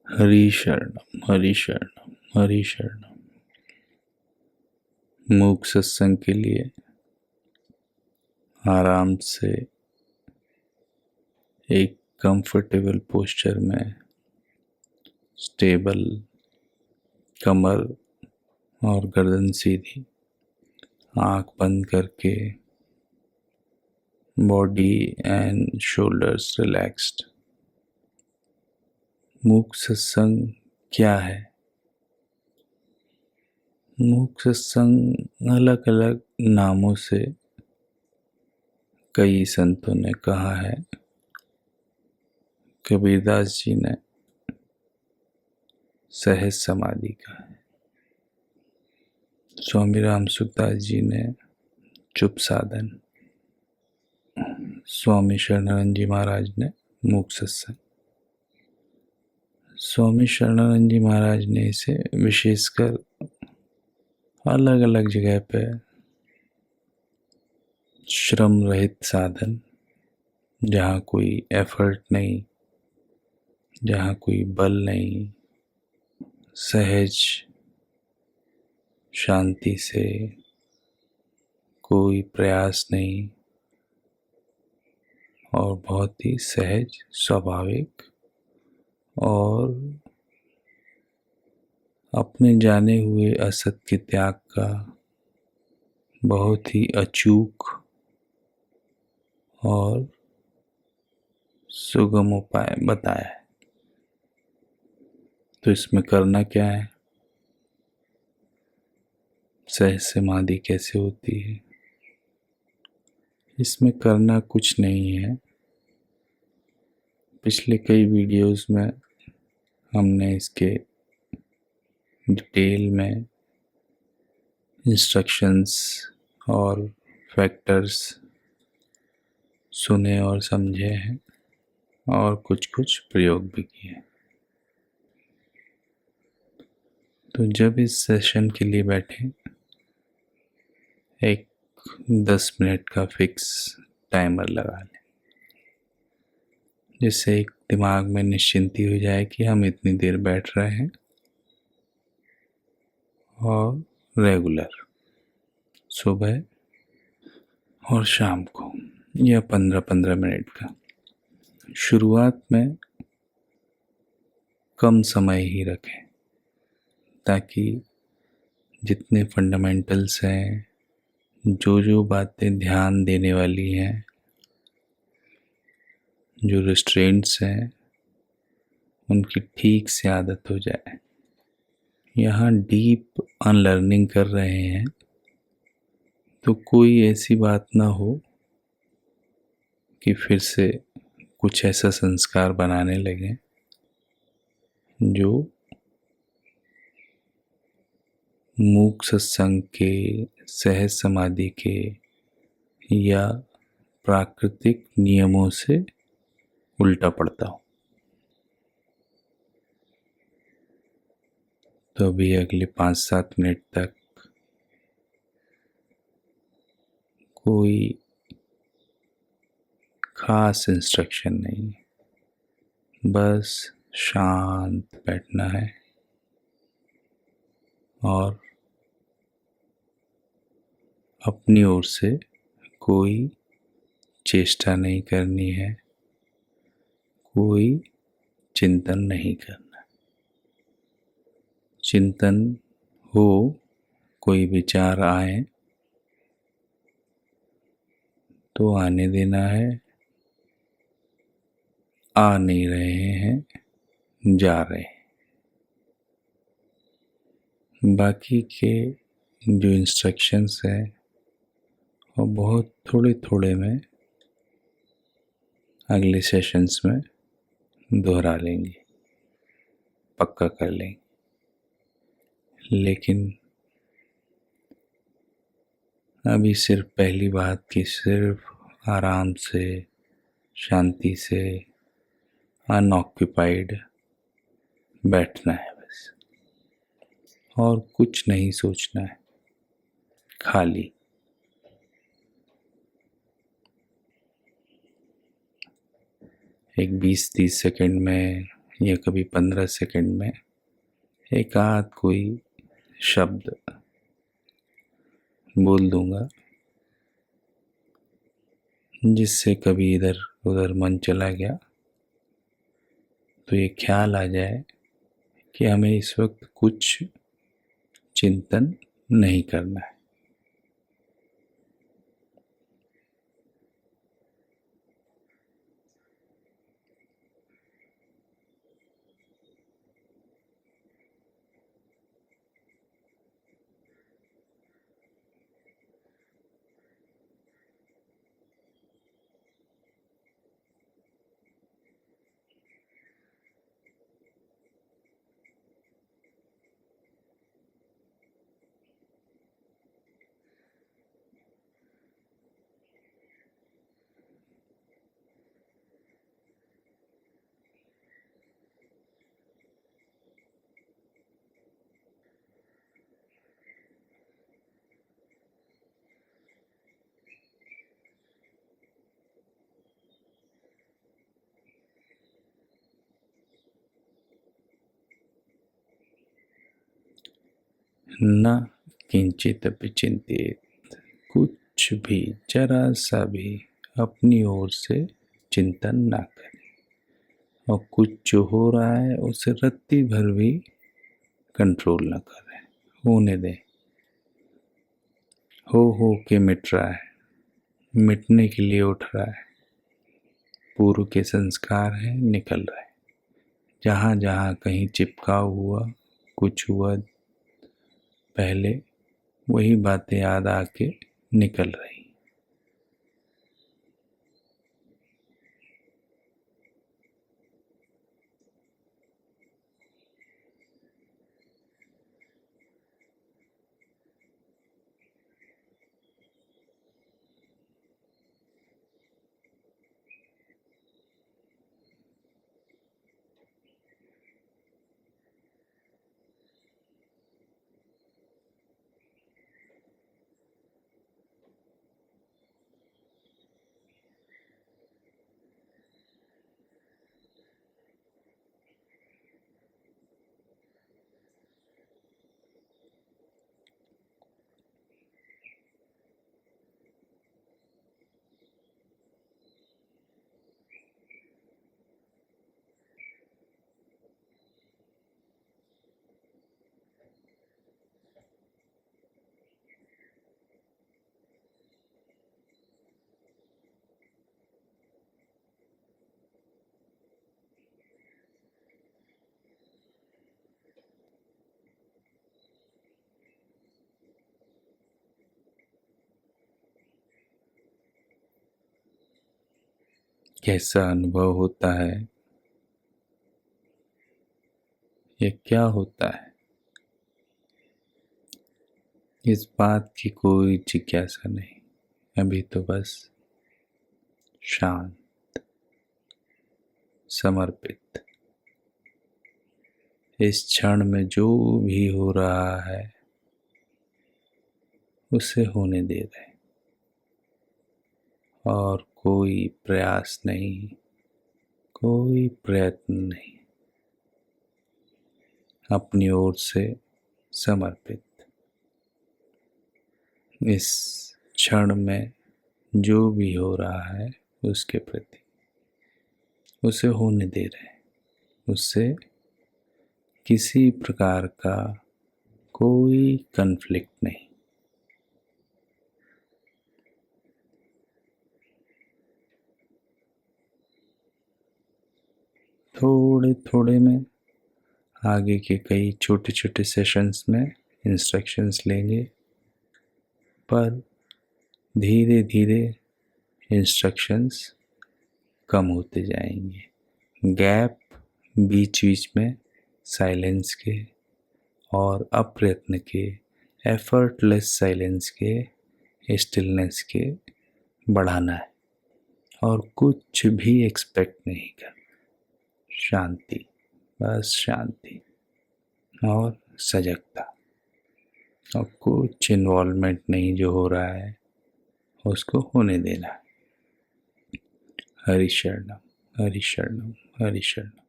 हरि शरणम हरि शरणम हरि शरणम। मूक सत्संग के लिए आराम से एक कंफर्टेबल पोस्चर में स्टेबल कमर और गर्दन सीधी, आंख बंद करके बॉडी एंड शोल्डर्स रिलैक्स्ड। मूक सत्संग क्या है? मूक सत्संग अलग अलग नामों से कई संतों ने कहा है। कबीरदास जी ने सहज समाधि कहा है, स्वामी राम सुखदास जी ने चुप साधन, स्वामी शरणानंद जी महाराज ने मूक सत्संग। स्वामी शरणानंद जी महाराज ने इसे विशेषकर अलग अलग जगह पे श्रम रहित साधन, जहाँ कोई एफर्ट नहीं, जहाँ कोई बल नहीं, सहज शांति से, कोई प्रयास नहीं और बहुत ही सहज स्वाभाविक और अपने जाने हुए असत के त्याग का बहुत ही अचूक और सुगम उपाय बताया है। तो इसमें करना क्या है? सहज समाधि कैसे होती है? इसमें करना कुछ नहीं है। पिछले कई वीडियोस में हमने इसके डिटेल में इंस्ट्रक्शंस और फैक्टर्स सुने और समझे हैं और कुछ कुछ प्रयोग भी किए। तो जब इस सेशन के लिए बैठे, एक 10 मिनट का फिक्स टाइमर लगा लें, जिससे एक दिमाग में निश्चिंती हो जाए कि हम इतनी देर बैठ रहे हैं। और रेगुलर सुबह और शाम को या 15-15 मिनट का। शुरुआत में कम समय ही रखें, ताकि जितने फंडामेंटल्स हैं, जो बातें ध्यान देने वाली हैं, जो रिस्ट्रेंट्स हैं, उनकी ठीक से आदत हो जाए। यहाँ डीप अनलर्निंग कर रहे हैं, तो कोई ऐसी बात ना हो कि फिर से कुछ ऐसा संस्कार बनाने लगे जो मूक सत्संग के, सहज समाधि के या प्राकृतिक नियमों से उल्टा पड़ता हो। तो अभी अगले 5-7 मिनट तक कोई खास इंस्ट्रक्शन नहीं, बस शांत बैठना है और अपनी ओर से कोई चेष्टा नहीं करनी है, कोई चिंतन नहीं करना। चिंतन हो, कोई विचार आए तो आने देना है। आ नहीं रहे हैं, जा रहे हैं। बाकी के जो इंस्ट्रक्शंस है वो बहुत थोड़े थोड़े में अगले सेशंस में दोहरा लेंगे, पक्का कर लेंगे। लेकिन अभी सिर्फ पहली बात की सिर्फ आराम से, शांति से, अनऑक्यूपाइड बैठना है बस, और कुछ नहीं सोचना है, खाली। एक 20-30 सेकंड में या कभी 15 सेकंड में एक आध कोई शब्द बोल दूंगा, जिससे कभी इधर उधर मन चला गया तो ये ख्याल आ जाए कि हमें इस वक्त कुछ चिंतन नहीं करना है। न किंचित विचिंतित, कुछ भी जरा सा भी अपनी ओर से चिंतन ना करें, और कुछ जो हो रहा है उसे रत्ती भर भी कंट्रोल ना करें, होने दें। हो के मिट रहा है, मिटने के लिए उठ रहा है, पूर्व के संस्कार हैं, निकल रहे हैं। जहाँ जहाँ कहीं चिपकाव हुआ, कुछ हुआ पहले, वही बातें याद आके निकल रही। कैसा अनुभव होता है, ये क्या होता है, इस बात की कोई जिज्ञासा नहीं। अभी तो बस शांत, समर्पित, इस क्षण में जो भी हो रहा है उसे होने दे रहे, और कोई प्रयास नहीं, कोई प्रयत्न नहीं, अपनी ओर से समर्पित। इस क्षण में जो भी हो रहा है उसके प्रति, उसे होने दे रहे, उससे किसी प्रकार का कोई कन्फ्लिक्ट नहीं। थोड़े थोड़े में आगे के कई छोटे छोटे सेशंस में इंस्ट्रक्शंस लेंगे, पर धीरे धीरे इंस्ट्रक्शंस कम होते जाएंगे। गैप बीच बीच में साइलेंस के और अप्रयत्न के, एफर्टलेस साइलेंस के, स्टिलनेस के बढ़ाना है, और कुछ भी एक्सपेक्ट नहीं करना। शांति, बस शांति और सजगता, और कुछ इन्वॉल्वमेंट नहीं, जो हो रहा है उसको होने देना। हरि शरणम, हरि शरणम, हरि शरणम।